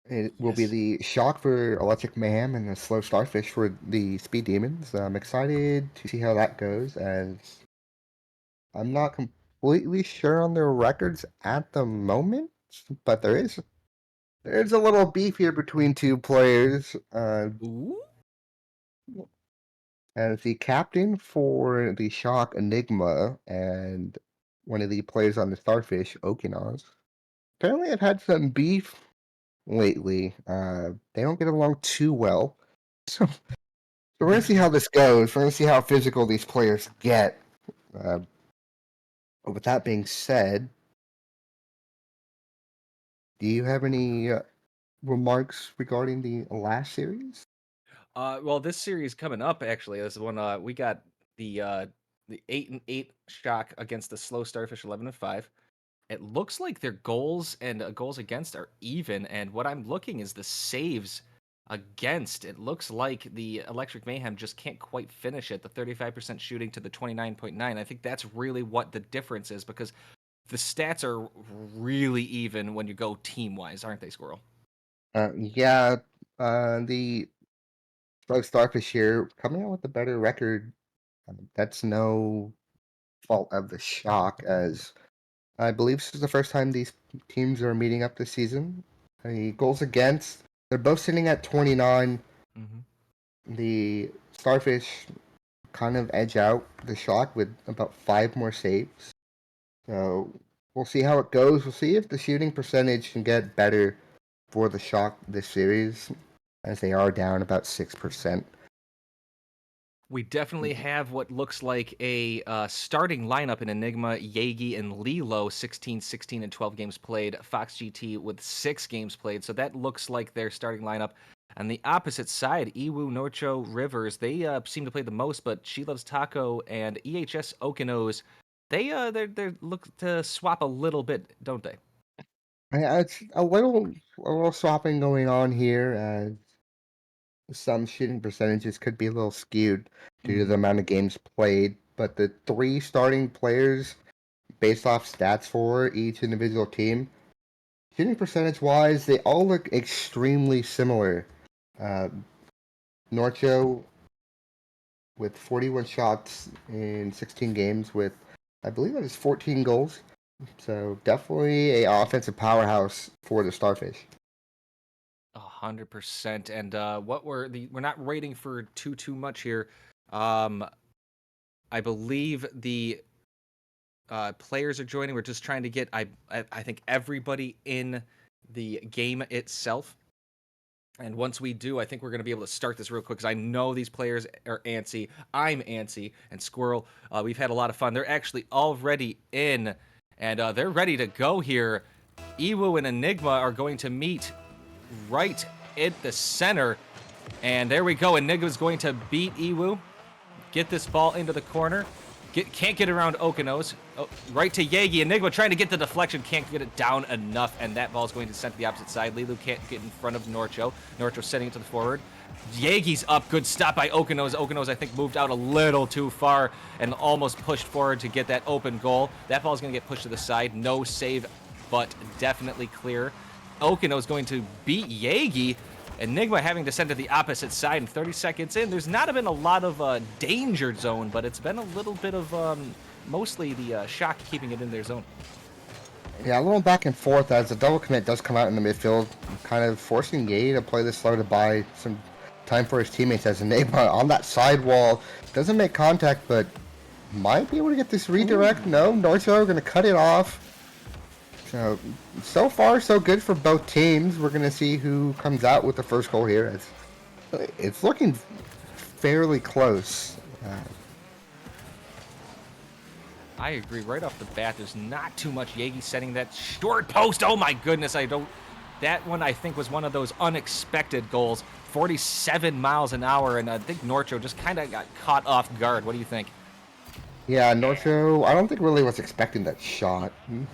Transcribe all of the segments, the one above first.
It will be Yes. the shock for Electric Mayhem and the slow Starfish for the Speed Demons. I'm excited to see how that goes, as I'm not completely sure on their records at the moment, but there's a little beef here between two players. Ooh. As the captain for the shock Enygmah and one of the players on the Starfish, okeanoz, apparently I've had some beef lately. They don't get along too well. So we're gonna see how this goes. We're gonna see how physical these players get. Uh, with that being said, do you have any remarks regarding the last series? Well, this series coming up actually is when we got the 8-8 shock against the slow starfish 11-5. It looks like their goals and goals against are even, and what I'm looking is the saves against. It looks like the Electric Mayhem just can't quite finish it. The 35% shooting to the 29.9. I think that's really what the difference is because the stats are really even when you go team wise, aren't they, Squirrel? Yeah, the Starfish here coming out with a better record. That's no fault of the shock, as I believe this is the first time these teams are meeting up this season. The goals against, they're both sitting at 29. Mm-hmm. The Starfish kind of edge out the shock with about 5 more saves. So we'll see how it goes. We'll see if the shooting percentage can get better for the shock this series, as they are down about 6%. We definitely have what looks like a starting lineup in Enygmah, Jaegie, and Lilo, 16, 16, and 12 games played. Fox GT with 6 games played. So that looks like their starting lineup. On the opposite side, Ewoo, Norcho Rivers, they seem to play the most, but sheluvstaco and EHS okeanoz, they look to swap a little bit, don't they? It's a little swapping going on here, as some shooting percentages could be a little skewed due to the Mm-hmm. amount of games played. But the 3 starting players, based off stats for each individual team, shooting percentage wise, they all look extremely similar. Uh, Norcho with 41 shots in 16 games with, I believe that is 14 goals. So definitely a offensive powerhouse for the Starfish. 100%. And we're not waiting for too much here. Um, I believe the players are joining. We're just trying to get I think everybody in the game itself. And once we do, I think we're going to be able to start this real quick because I know these players are antsy. I'm antsy. And Squirrel, we've had a lot of fun. They're actually already in, and they're ready to go here. Ewoo and Enygmah are going to meet right at the center. And there we go. Enigma's going to beat Ewoo. Get this ball into the corner. Can't get around okeanoz. Oh, right to Jaegie. Enygmah trying to get the deflection. Can't get it down enough. And that ball's going to send to the opposite side. Lilu can't get in front of Norcho. Norcho setting it to the forward. Jaegie's up. Good stop by okeanoz. Okeanoz, I think, moved out a little too far and almost pushed forward to get that open goal. That ball's going to get pushed to the side. No save, but definitely clear. okeanoz going to beat Jaegie. Enygmah having to send to the opposite side, and 30 seconds in, there's not been a lot of danger zone, but it's been a little bit of mostly the shock keeping it in their zone. Yeah, a little back and forth as the double commit does come out in the midfield, kind of forcing Yei to play this slow to buy some time for his teammates, as Enigma on that side wall doesn't make contact, but might be able to get this redirect. Ooh. No, Norcho going to cut it off. So far, so good for both teams. We're going to see who comes out with the first goal here. It's looking fairly close. I agree. Right off the bat, there's not too much. Jaegie setting that short post. Oh my goodness, I don't. That one I think was one of those unexpected goals. 47 miles an hour, and I think Norcho just kind of got caught off guard. What do you think? Yeah, Norcho, I don't think really was expecting that shot. Mm-mm.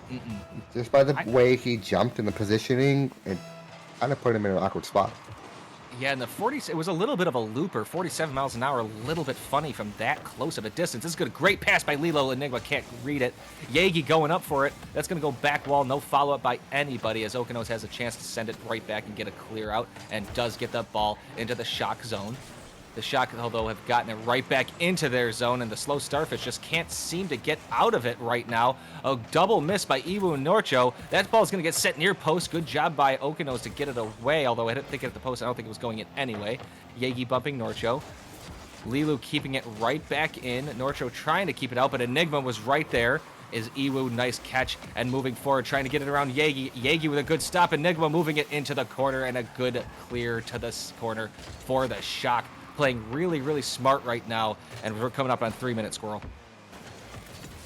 Just by the I way he jumped in the positioning, it kind of put him in an awkward spot. Yeah, and the 40, it was a little bit of a looper, 47 miles an hour, a little bit funny from that close of a distance. This is a great pass by Lilo. Enygmah can't read it. Jaegie going up for it. That's going to go back wall. No follow-up by anybody as okeanoz has a chance to send it right back and get a clear out and does get that ball into the shock zone. The Shock, although, have gotten it right back into their zone, and the slow Starfish just can't seem to get out of it right now. A double miss by Ewoo and Norcho. That ball is going to get set near post. Good job by okeanoz to get it away, although I didn't think it at the post. I don't think it was going in anyway. Jaegie bumping Norcho. Lilu keeping it right back in. Norcho trying to keep it out, but Enygmah was right there. Is Ewoo, nice catch, and moving forward, trying to get it around Jaegie. Jaegie with a good stop. Enygmah moving it into the corner, and a good clear to the corner for the Shock. Playing really, really smart right now, and we're coming up on 3-minute Squirrel.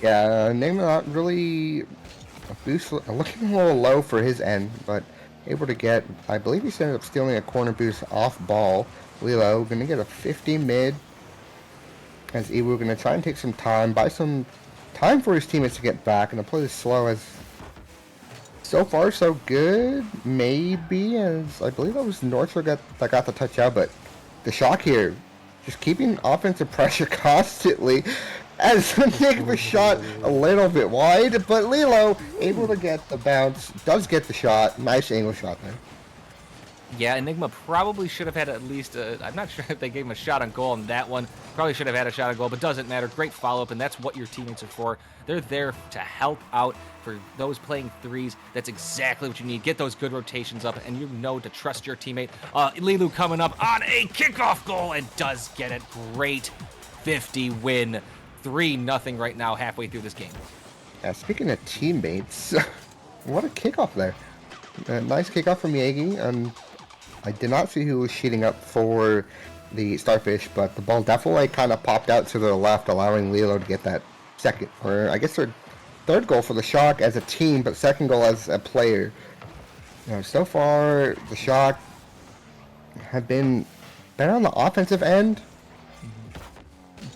Yeah, Enygmah not really a boost, looking a little low for his end, but able to get, I believe he ended up stealing a corner boost off ball. Lilo gonna get a 50 mid, as Ewoo gonna try and take some time, buy some time for his teammates to get back, and to play this slow as so far so good, maybe, as I believe that was Norcho that got the touch out, but the Shock here, just keeping offensive pressure constantly, as Enygmah shot a little bit wide, but Lilo able to get the bounce, does get the shot, nice angle shot there. Yeah, Enygmah probably should have had at least I'm not sure if they gave him a shot on goal on that one. Probably should have had a shot on goal, but doesn't matter. Great follow-up, and that's what your teammates are for. They're there to help out for those playing threes. That's exactly what you need. Get those good rotations up, and you know to trust your teammate. Lilu coming up on a kickoff goal and does get it. Great 50 win. 3-0 right now, halfway through this game. Yeah, speaking of teammates, what a kickoff there. Nice kickoff from Jaegie, and I did not see who was sheeting up for the Starfish, but the ball definitely kind of popped out to the left, allowing Lilo to get that second, or I guess their third goal for the Shock as a team, but second goal as a player. You know, so far, the Shock have been better on the offensive end,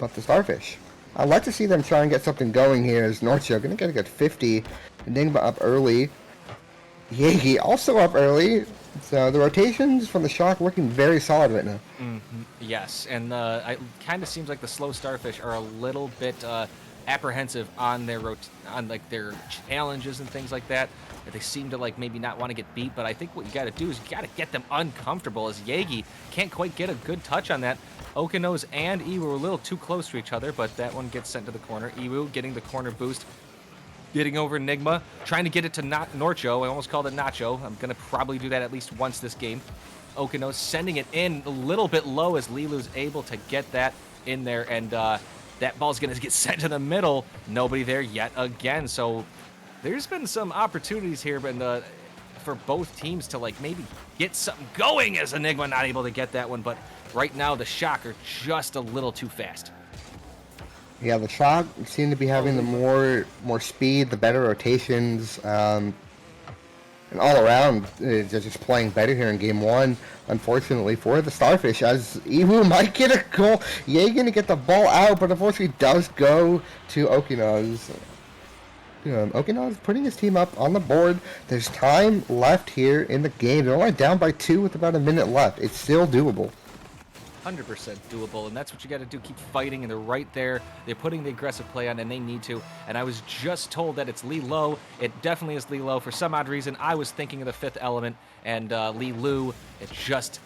but the Starfish, I'd like to see them try and get something going here as Norcho going to get a good 50. Enygmah up early. Jaegie also up early. So the rotations from the Shock working very solid right now. Yes, and it kind of seems like the slow Starfish are a little bit apprehensive on their their challenges and things like that. They seem to maybe not want to get beat, but I think what you got to do is you got to get them uncomfortable. As Jaegie can't quite get a good touch on that. okeanoz and Ewoo were a little too close to each other, but that one gets sent to the corner. Ewoo getting the corner boost. Getting over Enygmah, trying to get it to Norcho. I almost called it Nacho. I'm going to probably do that at least once this game. okeanoz sending it in a little bit low as Lilu's able to get that in there, and that ball's going to get sent to the middle. Nobody there yet again, so there's been some opportunities here but for both teams to maybe get something going as Enygmah not able to get that one, but right now the Shock are just a little too fast. Yeah, the Shock seem to be having the more speed, the better rotations, and all around, they're just playing better here in Game 1, unfortunately, for the Starfish, as Ewoo might get a goal. Jaegie gonna get the ball out, but unfortunately does go to okeanoz. okeanoz putting his team up on the board. There's time left here in the game. They're only down by 2 with about a minute left. It's still doable. 100% doable, and that's what you got to do. Keep fighting, and they're right there. They're putting the aggressive play on, and they need to. And I was just told that it's Lilo. It definitely is Lilo. For some odd reason, I was thinking of the fifth element, and Lilu. It's just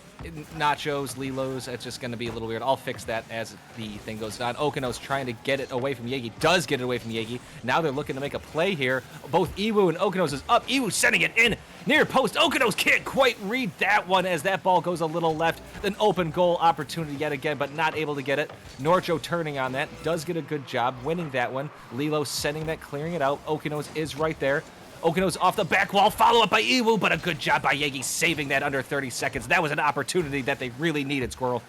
Nachos, Lilos. It's just going to be a little weird. I'll fix that as the thing goes on. okeanoz trying to get it away from Jaegie. Does get it away from Jaegie. Now they're looking to make a play here. Both Ewoo and okeanoz is up. Ewoo sending it in near post. okeanoz can't quite read that one as that ball goes a little left. An open goal opportunity yet again, but not able to get it. Norcho turning on that. Does get a good job winning that one. Lilo sending that, clearing it out. okeanoz is right there. okeanoz off the back wall, follow up by Ewoo, but a good job by Jaegie saving that under 30 seconds. That was an opportunity that they really needed, Squirrel.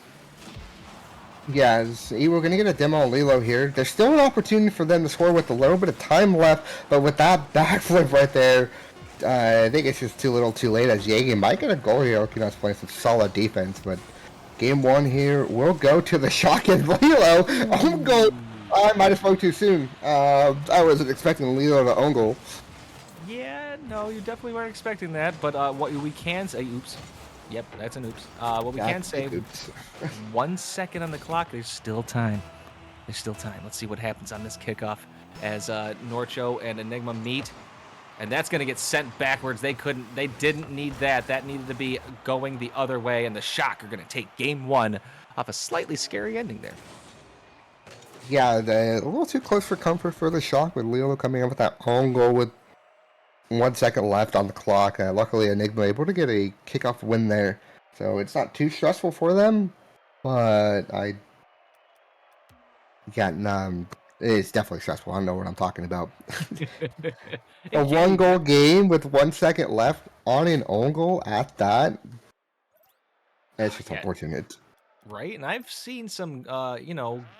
Yeah, Ewoo going to get a demo on Lilo here. There's still an opportunity for them to score with a little bit of time left, but with that backflip right there, I think it's just too little too late as Jaegie might get a goal here. okeanoz playing some solid defense, but Game 1 here will go to the Shock and Lilo. Own goal. I might have spoke too soon. I wasn't expecting Lilo to own goal. Yeah, no, you definitely weren't expecting that, but what we can say, oops, Yep, that's an oops. What we can say, Oops. 1 second on the clock. There's still time. There's still time. Let's see what happens on this kickoff as Norcho and Enygmah meet. And that's going to get sent backwards. They didn't need that. That needed to be going the other way. And the Shock are going to take game 1 off a slightly scary ending there. Yeah, a little too close for comfort for the Shock with Lilo coming up with that own goal with 1 second left on the clock. Luckily, Enygmah able to get a kickoff win there. So it's not too stressful for them. But it's definitely stressful. I don't know what I'm talking about. A 1-goal game with 1 second left on an own goal at that. It's just unfortunate. Right? And I've seen some,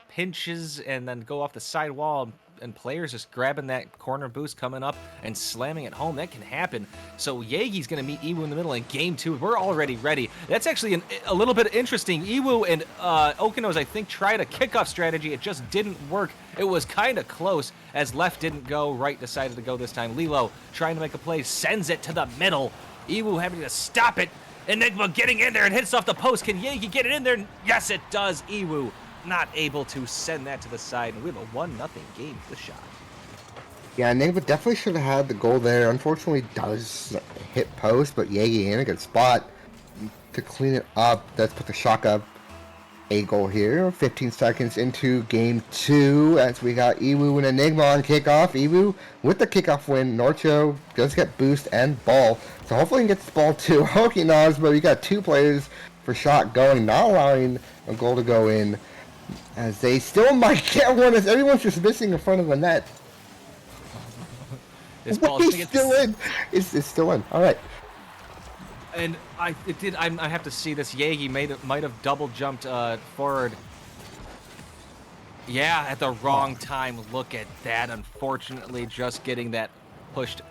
pinches and then go off the side wall and players just grabbing that corner boost coming up and slamming it home. That can happen. So Jaegie's going to meet Ewoo in the middle in game 2. We're already ready. That's actually a little bit interesting. Ewoo and okeanoz, I think, tried a kickoff strategy. It just didn't work. It was kind of close as left didn't go, right decided to go this time. Lilo trying to make a play, sends it to the middle. Ewoo having to stop it. Enygmah getting in there and hits off the post. Can Jaegie get it in there? Yes, it does. Ewoo not able to send that to the side. And we have a 1-0 game for the Shock. Yeah, Enygmah definitely should have had the goal there. Unfortunately, does hit post, but Jaegie in a good spot to clean it up. Let's put the Shock up. A goal here. 15 seconds into game 2 as we got Ewoo and Enygmah on kickoff. Ewoo with the kickoff win. Norcho does get boost and ball. So hopefully he can get this ball to okeanoz, but we got 2 players for Shock going, not allowing a goal to go in. As they still might get one as everyone's just missing in front of the net. This ball is still in. It's still in. All right. And I have to see this. Jaegie might have double jumped forward. Yeah, at the wrong time. Look at that. Unfortunately, just getting that pushed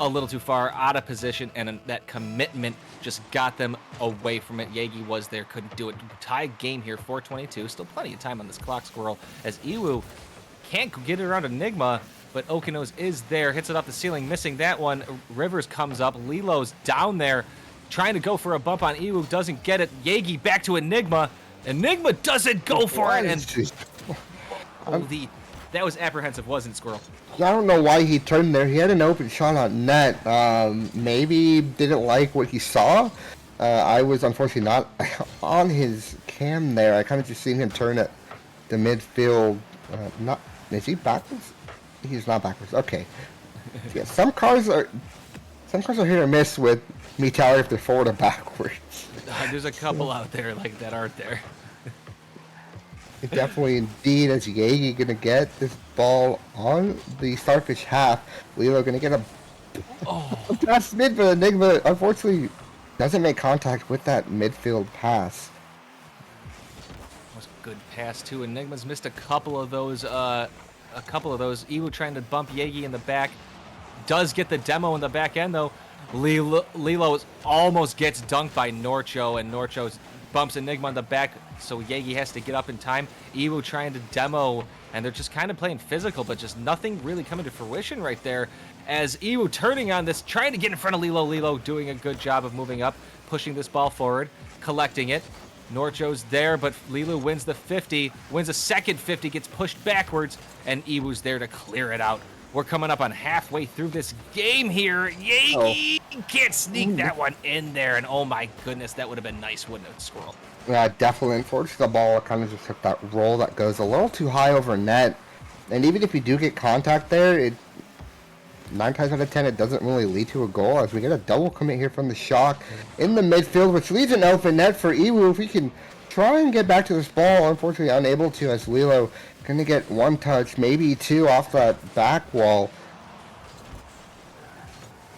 a little too far out of position, and that commitment just got them away from it. Jaegie was there, couldn't do it. Tie game here, 4:22. Still plenty of time on this clock, Squirrel, as Ewoo can't get it around Enygmah, but okeanoz is there. Hits it off the ceiling, missing that one. Rivers comes up. Lilo's down there, trying to go for a bump on Ewoo, doesn't get it. Jaegie back to Enygmah. Enygmah doesn't go for it, and that was apprehensive, wasn't it, Squirrel? I don't know why he turned there. He had an open shot on net. Maybe didn't like what he saw. I was unfortunately not on his cam there. I kind of just seen him turn at the midfield. Is he backwards? He's not backwards. Okay. Yeah, some cars are hit or miss with me telling if they're forward or backwards. There's a couple out there like that, aren't there? Definitely, indeed, as Jaegie gonna get this ball on the Starfish half. Lilo gonna get a pass mid, but Enygmah unfortunately doesn't make contact with that midfield pass. Was a good pass too. Enigma's missed a couple of those. Ewoo trying to bump Jaegie in the back. Does get the demo in the back end though. Lilo almost gets dunked by Norcho, and Norcho bumps Enygmah in the back, so Jaegie has to get up in time. Ewoo trying to demo, and they're just kind of playing physical, but just nothing really coming to fruition right there. As Ewoo turning on this, trying to get in front of Lilo. Lilo doing a good job of moving up, pushing this ball forward, collecting it. Norcho's there, but Lilo wins the 50, wins a second 50, gets pushed backwards, and Ewoo's there to clear it out. We're coming up on halfway through this game here. Jaegie can't sneak that one in there, and oh my goodness, that would have been nice, wouldn't it, Squirrel? Yeah, definitely. Unfortunately, the ball kind of just took that roll that goes a little too high over net. And even if you do get contact there, 9 times out of 10, it doesn't really lead to a goal, as we get a double commit here from the Shock in the midfield, which leaves an open net for Ewoo. If we can try and get back to this ball, unfortunately unable to, as Lilo going to get 1 touch, maybe 2 off that back wall.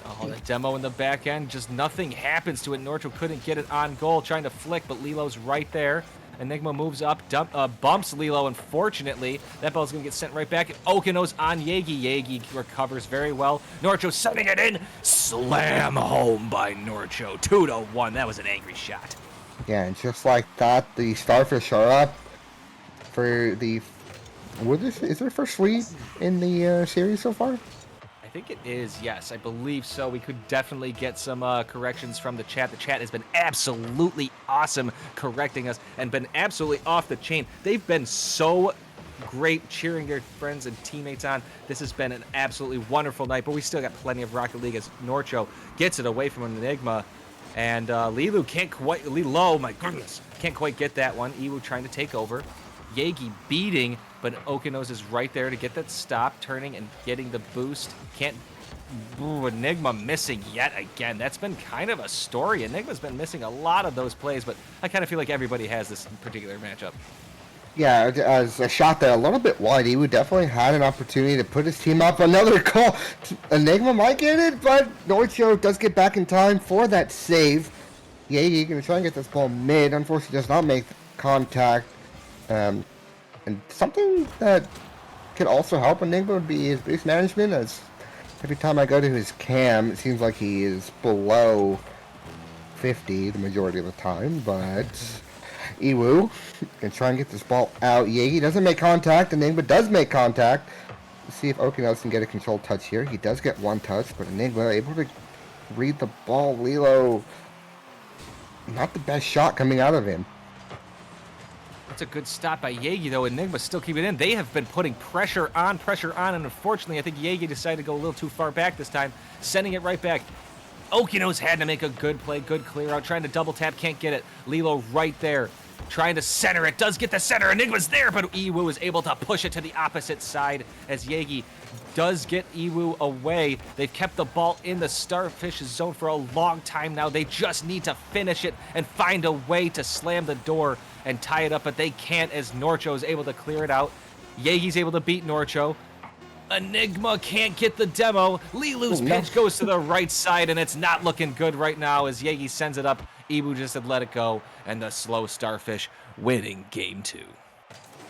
Oh, the demo in the back end, just nothing happens to it. Norcho couldn't get it on goal, trying to flick, but Lilo's right there. Enygmah moves up, bumps Lilo, unfortunately. That ball's going to get sent right back. okeanoz on Jaegie. Jaegie recovers very well. Norcho sending it in. Slam home by Norcho. 2-1. That was an angry shot. Yeah, and just like that, the Starfish are up for the... Is their first lead in the series so far? think it is, yes, I believe so. We could definitely get some corrections from the chat. The chat has been absolutely awesome correcting us and been absolutely off the chain. They've been so great cheering their friends and teammates on. This has been an absolutely wonderful night, but we still got plenty of Rocket League as Norcho gets it away from an Enygmah. And Lilu can't quite, Lilo, my goodness, can't quite get that one. Ewoo trying to take over. Jaegie beating, but okeanoz is right there to get that stop, turning and getting the boost. Can't, Enygmah missing yet again. That's been kind of a story. Enygmah's been missing a lot of those plays, but I kind of feel like everybody has this particular matchup. Yeah, as a shot there a little bit wide, Ewoo definitely had an opportunity to put his team up. Another call. Enygmah might get it, but Norcho does get back in time for that save. Jaegie going to try and get this ball mid. Unfortunately, does not make contact. And something that could also help Enygmah would be his boost management, as every time I go to his cam, it seems like he is below 50 the majority of the time, but Ewoo can try and get this ball out. Jaegie doesn't make contact, and Enygmah does make contact. Let's see if okeanoz can get a controlled touch here. He does get one touch, but Enygmah able to read the ball. Lilo, not the best shot coming out of him. That's a good stop by Jaegie, though. Enygmah still keep it in. They have been putting pressure on, and unfortunately, I think Jaegie decided to go a little too far back this time, sending it right back. okeanoz had to make a good play, good clear out, trying to double tap, can't get it. Lilo right there, trying to center it, does get the center. Enygmah's there, but Ewoo is able to push it to the opposite side as Jaegie does get Ewoo away. They've kept the ball in the Starfish's zone for a long time now. They just need to finish it and find a way to slam the door and tie it up, but they can't as Norcho is able to clear it out. Jaegie's able to beat Norcho. Enygmah can't get the demo. Lilu's pitch goes to the right side, and it's not looking good right now as Jaegie sends it up. Ewoo just had let it go, and the slow Starfish winning game 2.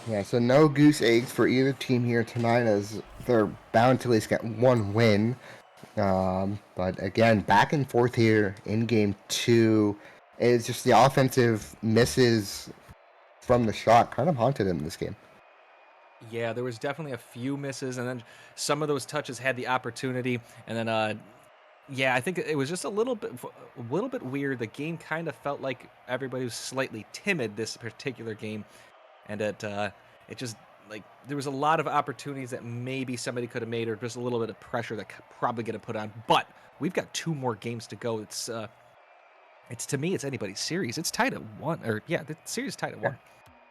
Yeah, so no goose eggs for either team here tonight, as they're bound to at least get one win. But again, back and forth here in game 2. It's just the offensive misses from the shot kind of haunted him this game. Yeah, there was definitely a few misses, and then some of those touches had the opportunity, and then yeah, I think it was just a little bit weird. The game kind of felt like everybody was slightly timid this particular game, and it just, like, there was a lot of opportunities that maybe somebody could have made, or just a little bit of pressure that could probably get put on. But we've got 2 more games to go. It's to me, it's anybody's series. It's tied at 1, or yeah, the series tied at 1.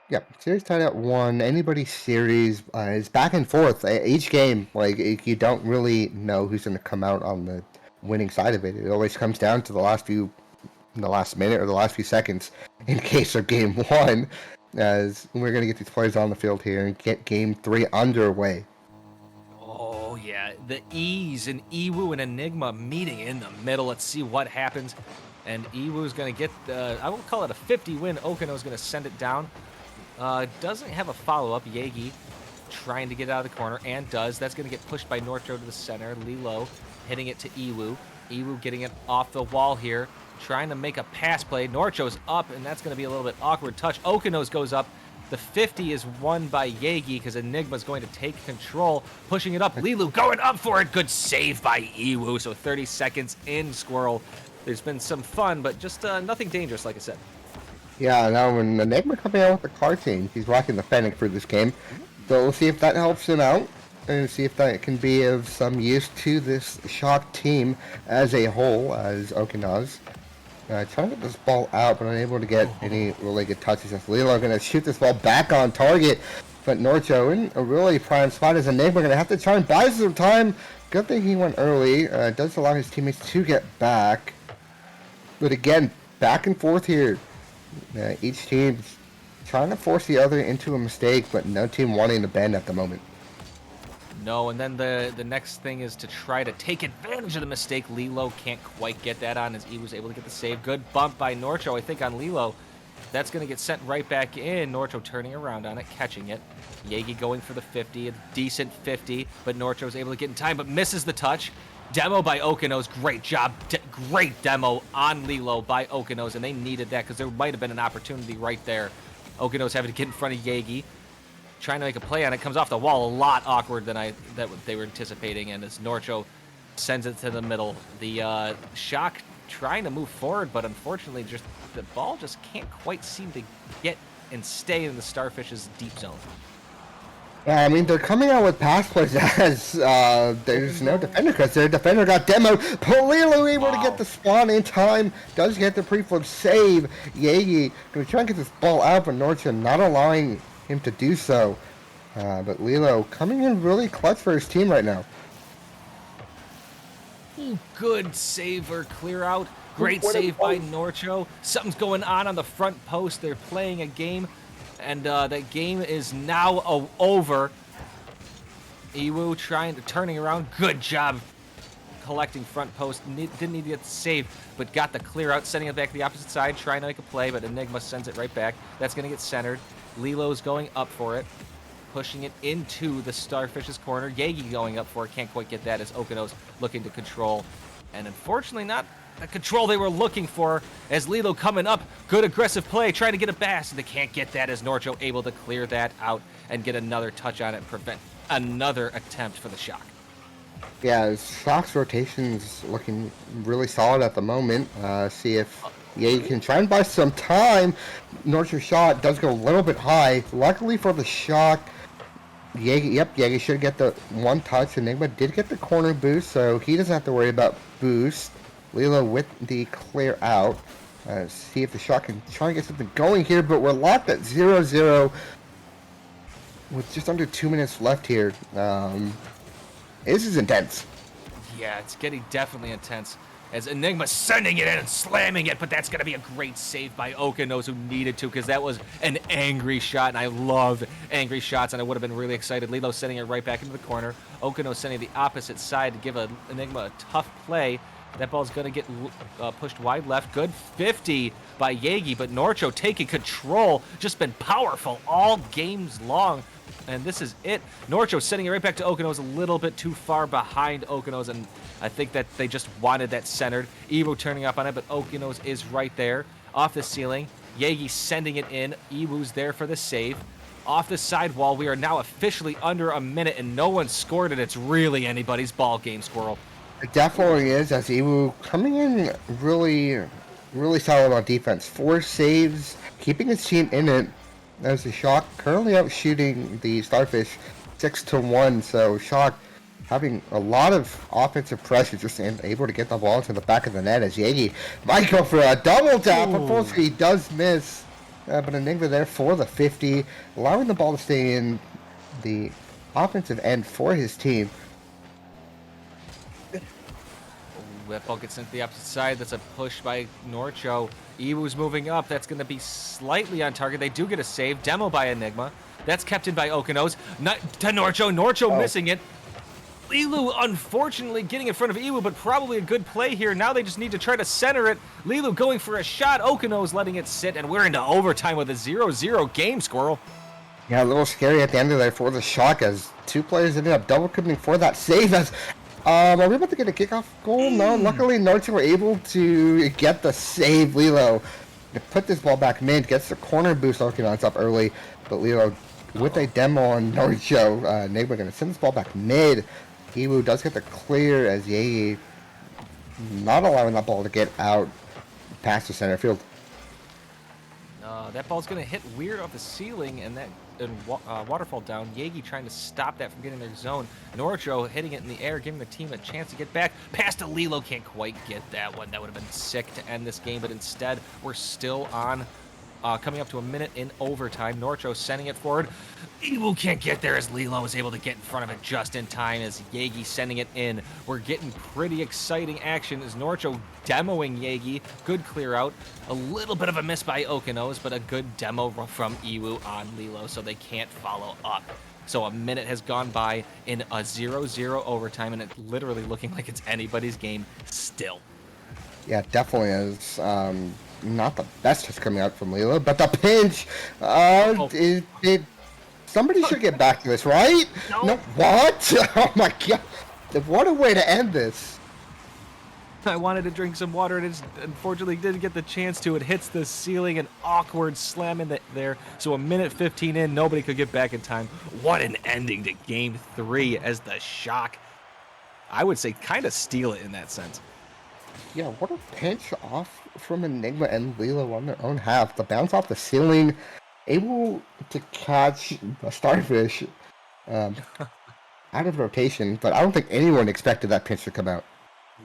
Yep, series tied at 1. Anybody's series is back and forth. Each game, like, you don't really know who's going to come out on the winning side of it. It always comes down to the last minute or the last few seconds in case of game 1, as we're going to get these players on the field here and get game 3 underway. Oh yeah, the E's and Ewoo and Enygmah meeting in the middle. Let's see what happens. And Ewoo's going to get, I will call it a 50 win. okeanoz going to send it down. Doesn't have a follow-up. Jaegie trying to get out of the corner, and does. That's going to get pushed by Norcho to the center. Lilo hitting it to Ewoo. Ewoo getting it off the wall here, trying to make a pass play. Norcho's up, and that's going to be a little bit awkward touch. okeanoz goes up. The 50 is won by Jaegie because Enygmah's going to take control, pushing it up. Lilu going up for it. Good save by Ewoo. So 30 seconds in, Squirrel. There's been some fun, but just nothing dangerous, like I said. Yeah, now when Enygmah coming out with the car change, he's rocking the Fennec for this game. So we'll see if that helps him out, and see if that can be of some use to this Shock team as a whole, as okeanoz. Trying to get this ball out, but unable to get any really good touches. As Lilo going to shoot this ball back on target, but Norcho in a really prime spot as Enygmah going to have to try and buy some time. Good thing he went early. Does allow his teammates to get back. But again, back and forth here. Each team trying to force the other into a mistake, but no team wanting to bend at the moment. No, and then the next thing is to try to take advantage of the mistake. Lilo can't quite get that on as he was able to get the save. Good bump by Norcho, I think, on Lilo. That's going to get sent right back in. Norcho turning around on it, catching it. Jaegie going for the 50, a decent 50, but Norcho's able to get in time, but misses the touch. Demo by okeanoz, great job, great demo on Lilo by okeanoz, and they needed that because there might have been an opportunity right there. okeanoz having to get in front of Jaegie, trying to make a play on it, comes off the wall a lot awkward than they were anticipating, and as Norcho sends it to the middle. The Shock trying to move forward, but unfortunately, just the ball just can't quite seem to get and stay in the Starfish's deep zone. Yeah, I mean, they're coming out with pass plays as there's no defender because their defender got demoed. Polilo able to get the spawn in time. Does get the pre-flip save. Jaegie going to try and get this ball out, but Norcho not allowing him to do so. But Lilo coming in really clutch for his team right now. Good save or clear out. Great save by Norcho. Something's going on the front post. They're playing a game, and that game is now over. Ewoo turning around. Good job collecting front post. Didn't need to get the save, but got the clear out, sending it back to the opposite side, trying to make a play, but Enygmah sends it right back. That's going to get centered. Lilo's going up for it, pushing it into the Starfish's corner. Jaegie going up for it. Can't quite get that as okeanoz looking to control. And unfortunately, not the control they were looking for as Lilo coming up. Good aggressive play, trying to get it back. So they can't get that as Norcho able to clear that out and get another touch on it and prevent another attempt for the Shock. Yeah, Shock's rotation's looking really solid at the moment. See if Jaegie can try and buy some time. Norcho's shot does go a little bit high. Luckily for the Shock, Jaegie should get the one touch. Enygmah did get the corner boost, so he doesn't have to worry about boost. Lilo with the clear out. See if the Shock can try and get something going here, but we're locked at 0-0 with just under 2 minutes left here. This is intense. Yeah, it's getting definitely intense as Enygmah sending it in and slamming it, but that's going to be a great save by okeanoz, who needed to, because that was an angry shot, and I love angry shots, and I would have been really excited. Lilo sending it right back into the corner. okeanoz sending the opposite side to give Enygmah a tough play. That ball's going to get pushed wide left. Good 50 by Jaegie, but Norcho taking control. Just been powerful all games long. And this is it. Norcho sending it right back to okeanoz, a little bit too far behind okeanoz, and I think that they just wanted that centered. Ewoo turning up on it, but okeanoz is right there. Off the ceiling. Jaegie sending it in. Ewoo's there for the save. Off the sidewall, we are now officially under a minute, and no one scored it. It's really anybody's ball game, Squirrel. It definitely is, as Ewoo coming in really solid on defense. 4 saves, keeping his team in it. As the Shock currently out shooting the Starfish 6-1, so Shock having a lot of offensive pressure, just able to get the ball into the back of the net as Jaegie might go for a double tap. Unfortunately, he does miss, but Enygmah there for the 50, allowing the ball to stay in the offensive end for his team. That ball gets into the opposite side. That's a push by Norcho. Ewoo's moving up. That's going to be slightly on target. They do get a save. Demo by Enygmah. That's kept in by okeanoz. Not to Norcho. Norcho missing it. Lilu unfortunately getting in front of Ewoo, but probably a good play here. Now they just need to try to center it. Lilu going for a shot. okeanoz letting it sit, and we're into overtime with a 0-0 game, Squirrel. Yeah, a little scary at the end of there for the Shock as 2 players ended up double committing for that save. As are we about to get a kickoff goal? No, luckily Norcho were able to get the save. Lilo to put this ball back mid, gets the corner boost. okeanoz up early, but Lilo with a demo on Norcho. Enygmah going to send this ball back mid. Ewoo does get the clear as Jaegie not allowing that ball to get out past the center field. That ball's going to hit weird off the ceiling, and waterfall down. Jaegie trying to stop that from getting their zone. Norcho hitting it in the air, giving the team a chance to get back. Pass to Lilo, can't quite get that one. That would have been sick to end this game, but instead we're still on, coming up to a minute in overtime. Norcho sending it forward. Ewoo can't get there as Lilo is able to get in front of it just in time as Jaegie sending it in. We're getting pretty exciting action as Norcho demoing Jaegie. Good clear out. A little bit of a miss by okeanoz, but a good demo from Ewoo on Lilo, so they can't follow up. So a minute has gone by in a 0-0 overtime, and it's literally looking like it's anybody's game still. Yeah, definitely is. Not the best just coming out from Lilo, but the pinch. Somebody should get back to this, right? No. What? Oh my god! What a way to end this. I wanted to drink some water, and it unfortunately didn't get the chance to. It hits the ceiling, an awkward slam in there. So a minute 15 in, nobody could get back in time. What an ending to Game 3 as the Shock. I would say kind of steal it in that sense. Yeah, what a pinch off from Enygmah and Lilo on their own half. The bounce off the ceiling, able to catch a Starfish um, out of rotation, but I don't think anyone expected that pinch to come out.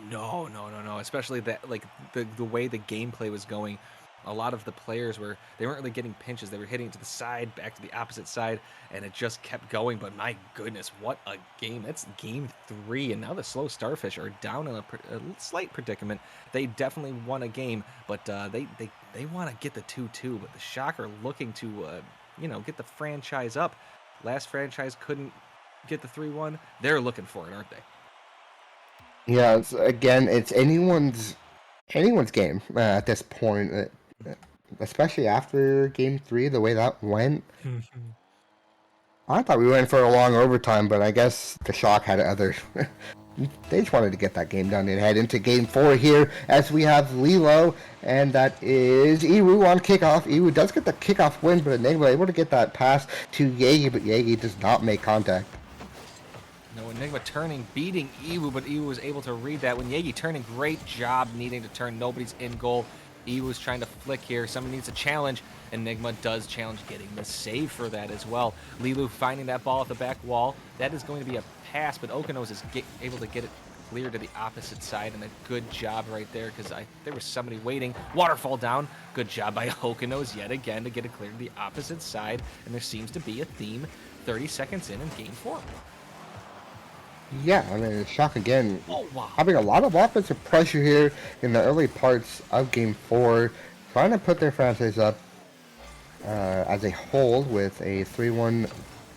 No, no, no, no. Especially that, like the way the gameplay was going, a lot of the players they weren't really getting pinches. They were hitting it to the side, back to the opposite side, and it just kept going. But my goodness, what a game! That's game 3, and now the slow Starfish are down in a slight predicament. They definitely won a game, but they want to get the 2-2. But the Soccar looking to get the franchise up. Last franchise couldn't get the 3-1. They're looking for it, aren't they? Yeah, it's anyone's game at this point, especially after game 3, the way that went. I thought we went for a long overtime, but I guess the Shock had other. They just wanted to get that game done and head into game 4 here as we have Lilo, and that is Ewoo on kickoff. Ewoo does get the kickoff win, but Enygmah able to get that pass to Jaegie, but Jaegie does not make contact. No, Enygmah turning, beating Ewoo, but Ewoo was able to read that. When Jaegie turning, great job needing to turn. Nobody's in goal. Ewoo's trying to flick here. Somebody needs a challenge. Enygmah does challenge, getting the save for that as well. Lilu finding that ball at the back wall. That is going to be a pass, but okeanoz is able to get it clear to the opposite side, and a good job right there because there was somebody waiting. Waterfall down. Good job by okeanoz yet again to get it clear to the opposite side, and there seems to be a theme 30 seconds in game 4. Yeah, I mean, Shock again, Oh, wow. having a lot of offensive pressure here in the early parts of Game 4, trying to put their franchise up as a whole with a 3-1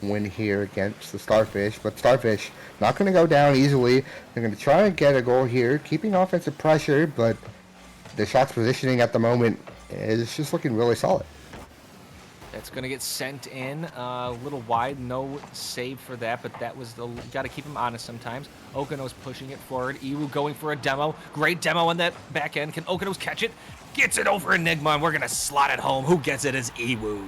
win here against the Starfish, but Starfish not going to go down easily. They're going to try and get a goal here, keeping offensive pressure, but the Shock's positioning at the moment is just looking really solid. That's going to get sent in a little wide. No save for that, but that was got to keep him honest sometimes. okeanoz pushing it forward. Ewoo going for a demo. Great demo on that back end. Can okeanoz catch it? Gets it over Enygmah, and we're going to slot it home. Who gets it is Ewoo.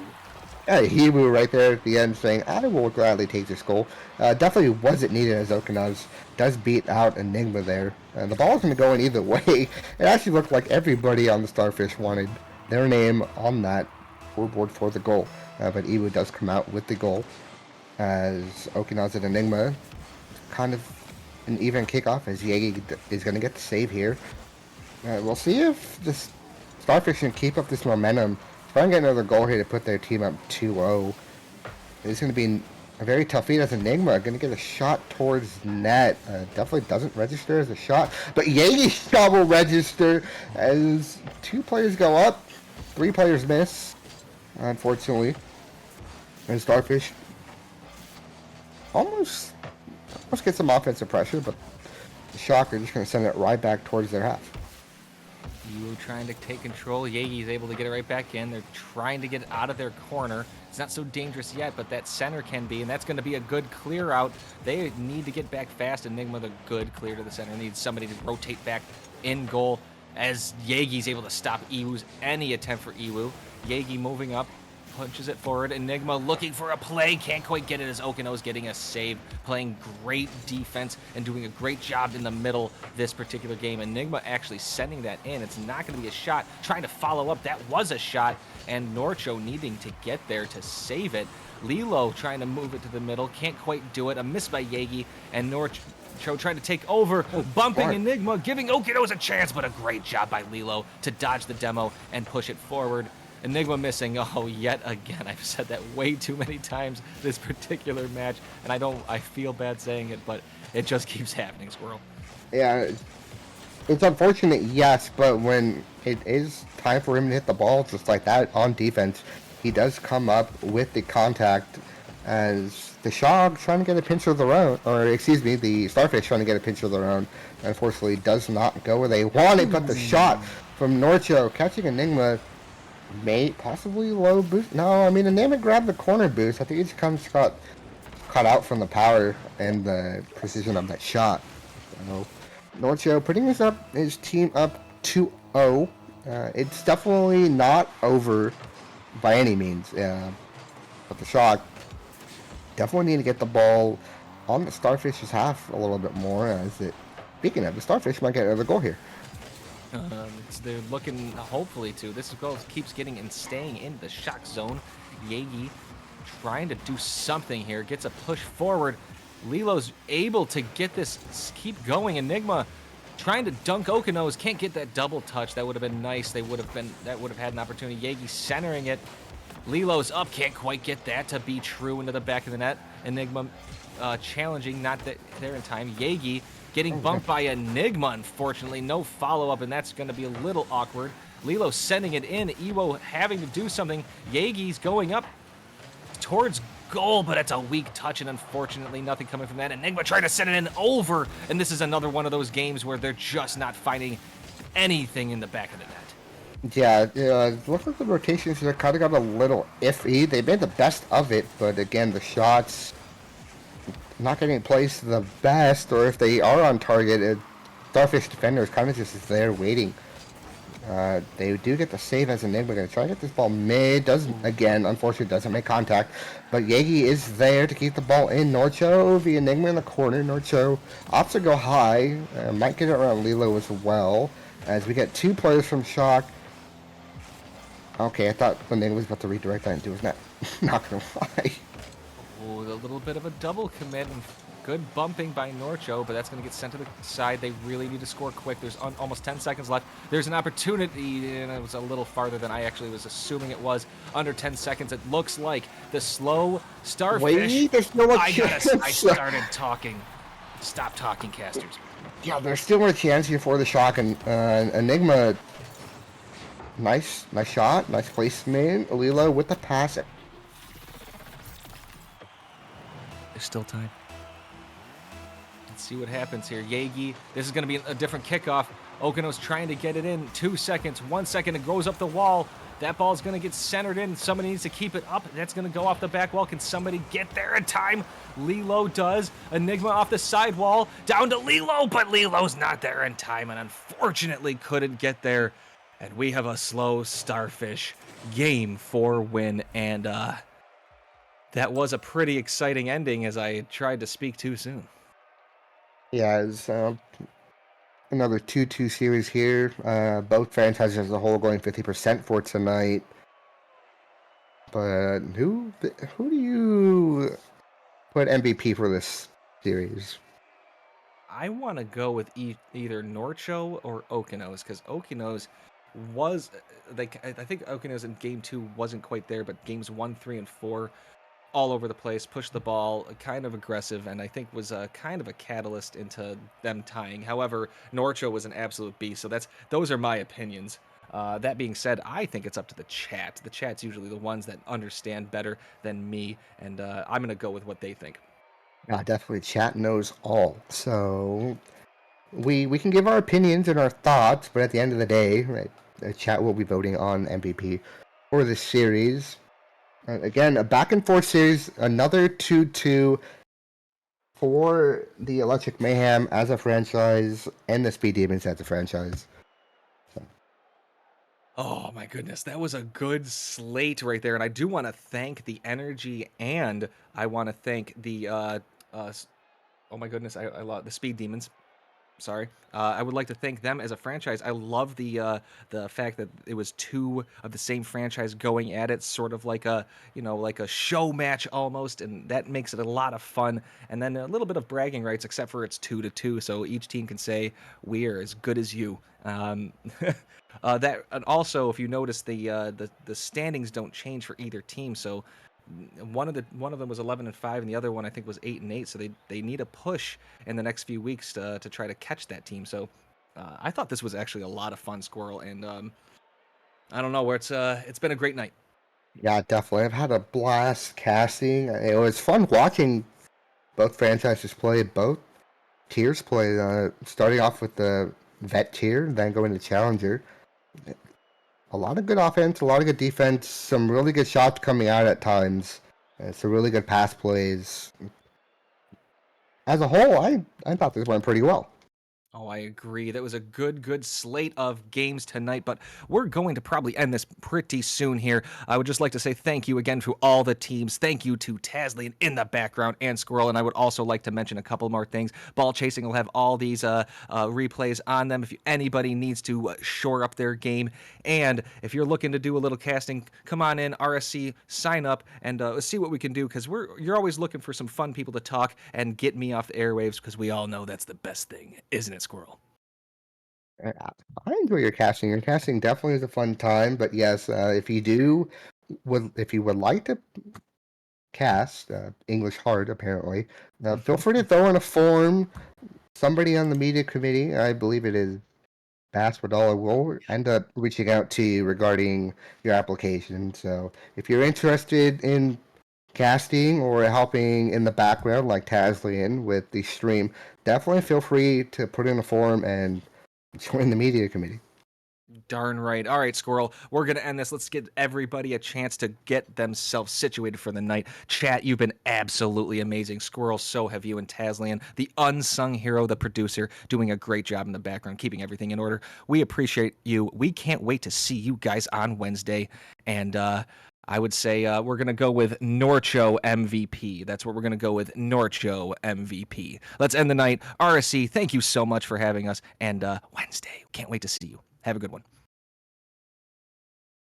Yeah, Ewoo right there at the end saying, I will gladly take this goal. Definitely wasn't needed as okeanoz does beat out Enygmah there. The ball's going to go in either way. It actually looked like everybody on the Starfish wanted their name on that scoreboard for the goal. But Ewoo does come out with the goal as okeanoz and Enygmah kind of an even kickoff as Jaegie is going to get the save here. We'll see if this Starfish can keep up this momentum. Try and get another goal here to put their team up 2-0. It's going to be a very tough feat as Enygmah going to get a shot towards net. Definitely doesn't register as a shot, but Jaegie's shot will register as 2 players go up, 3 players miss, unfortunately. And Starfish almost get some offensive pressure, but the Shock are just going to send it right back towards their half. Ewoo trying to take control. Jaegie is able to get it right back in. They're trying to get it out of their corner. It's not so dangerous yet, but that center can be, and that's going to be a good clear out. They need to get back fast. Enygmah, the good clear to the center. Needs somebody to rotate back in goal as Jaegie's able to stop Ewoo's any attempt for Ewoo. Jaegie moving up, punches it forward. Enygmah looking for a play, can't quite get it as okeanoz getting a save, playing great defense and doing a great job in the middle this particular game. Enygmah actually sending that in. It's not going to be a shot. Trying to follow up, that was a shot, and Norcho needing to get there to save it. Lilo trying to move it to the middle, can't quite do it. A miss by Jaegie, and Norcho trying to take over, bumping Enygmah, giving okeanoz a chance, but a great job by Lilo to dodge the demo and push it forward. Enygmah missing, yet again. I've said that way too many times this particular match, and I feel bad saying it, but it just keeps happening, Squirrel. Yeah, it's unfortunate, yes, but when it is time for him to hit the ball just like that on defense, he does come up with the contact as the Shock trying to get a pinch of their own, or excuse me, the Starfish trying to get a pinch of their own. Unfortunately, does not go where they wanted, but the shot from Norcho catching Enygmah may possibly low boost. No, I mean, Enygmah grabbed the corner boost. I think he just got caught out from the power and the precision of that shot. So, Norcho putting his team up 2-0. It's definitely not over by any means. But the Shock definitely need to get the ball on the Starfish's half a little bit more. Speaking of, the Starfish might get another goal here. They're looking, hopefully, to. This goal keeps getting and staying in the shock zone. Jaegie trying to do something here. Gets a push forward. Lilo's able to get this, keep going. Enygmah trying to dunk okeanoz. Can't get that double touch. That would have been nice. That would have had an opportunity. Jaegie centering it. Lilo's up. Can't quite get that to be true into the back of the net. Enygmah challenging, not there in time. Jaegie getting bumped by Enygmah, unfortunately. No follow-up, and that's going to be a little awkward. Lilo sending it in. Ewoo having to do something. Jaegie's going up towards goal, but it's a weak touch, and unfortunately nothing coming from that. Enygmah trying to send it in over, and this is another one of those games where they're just not finding anything in the back of the net. Yeah, it looks like the rotations are kind of got a little iffy. They made the best of it, but again, the shots not getting placed the best, or if they are on target, Starfish defender is kind of just there waiting. They do get the save as Enygmah. Going to try to get this ball mid. Again, unfortunately, doesn't make contact. But Jaegie is there to keep the ball in. Norcho, the Enygmah in the corner. Norcho opts to go high. Might get it around Lilo as well. As we get two players from Shock. Okay, I thought Enygmah was about to redirect that into his net. Not going to lie. Oh, a little bit of a double commit. And good bumping by Norcho, but that's going to get sent to the side. They really need to score quick. There's almost 10 seconds left. There's an opportunity, and it was a little farther than I actually was assuming it was. Under 10 seconds, it looks like the slow Starfish. Wait, there's no more I chance. started talking. Stop talking, casters. Yeah, there's still more chance here for the Shock, and Enygmah. Nice shot, nice placement. Lilo with the pass. There's still time. Let's see what happens here. Jaegie, this is going to be a different kickoff. okeanoz trying to get it in. 2 seconds, 1 second, it goes up the wall. That ball's going to get centered in. Somebody needs to keep it up. That's going to go off the back wall. Can somebody get there in time? Lilo does. Enygmah off the side wall. Down to Lilo, but Lilo's not there in time and unfortunately couldn't get there. And we have a slow Starfish game 4 win. And that was a pretty exciting ending as I tried to speak too soon. Yeah, it's another 2-2 series here. Both franchises as a whole going 50% for tonight. But who do you put MVP for this series? I want to go with either Norcho or okeanoz, because okeanoz was, I think okeanoz in game 2 wasn't quite there, but games 1, 3, and 4, all over the place, pushed the ball, kind of aggressive, and I think was kind of a catalyst into them tying. However, Norcho was an absolute beast, so those are my opinions. That being said, I think it's up to the chat. The chat's usually the ones that understand better than me, and I'm going to go with what they think. Yeah, definitely. Chat knows all. So we can give our opinions and our thoughts, but at the end of the day, right, the chat will be voting on MVP for this series. Again, a back and forth series, another 2-2 for the Electric Mayhem as a franchise and the Speed Demons as a franchise. Oh my goodness, that was a good slate right there, and I do want to thank the energy, and I want to thank the oh my goodness, I love the Speed Demons. Sorry, I would like to thank them as a franchise. I love the fact that it was 2 of the same franchise going at it, sort of like a like a show match almost, and that makes it a lot of fun. And then a little bit of bragging rights, except for it's 2-2, so each team can say we are as good as you. That, and also, if you notice, the standings don't change for either team, so one of them was 11-5, and the other one I think was 8-8. So they need a push in the next few weeks to try to catch that team. So I thought this was actually a lot of fun, Squirrel, and I don't know where it's been a great night. Yeah, definitely. I've had a blast casting. It was fun watching both franchises play, both tiers play. Starting off with the vet tier, then going to challenger. A lot of good offense, a lot of good defense, some really good shots coming out at times, some really good pass plays. As a whole, I thought this went pretty well. Oh, I agree. That was a good slate of games tonight, but we're going to probably end this pretty soon here. I would just like to say thank you again to all the teams. Thank you to Taslian in the background and Squirrel, and I would also like to mention a couple more things. Ball Chasing will have all these replays on them if anybody needs to shore up their game. And if you're looking to do a little casting, come on in, RSC, sign up, and see what we can do, because you're always looking for some fun people to talk and get me off the airwaves, because we all know that's the best thing, isn't it, Squirrel? I enjoy your casting. Your casting definitely is a fun time, but yes, if you would like to cast English Hard, apparently, feel free to throw in a form. Somebody on the media committee, I believe it is Basswoodall, will end up reaching out to you regarding your application. So if you're interested in casting or helping in the background, like Taslian with the stream, definitely feel free to put in a form and join the media committee. Darn right. All right, Squirrel, we're going to end this. Let's give everybody a chance to get themselves situated for the night. Chat, you've been absolutely amazing. Squirrel, so have you, and Taslian, the unsung hero, the producer, doing a great job in the background, keeping everything in order. We appreciate you. We can't wait to see you guys on Wednesday. And I would say we're going to go with Norcho MVP. That's what we're going to go with, Norcho MVP. Let's end the night. RSC, thank you so much for having us. And Wednesday, can't wait to see you. Have a good one.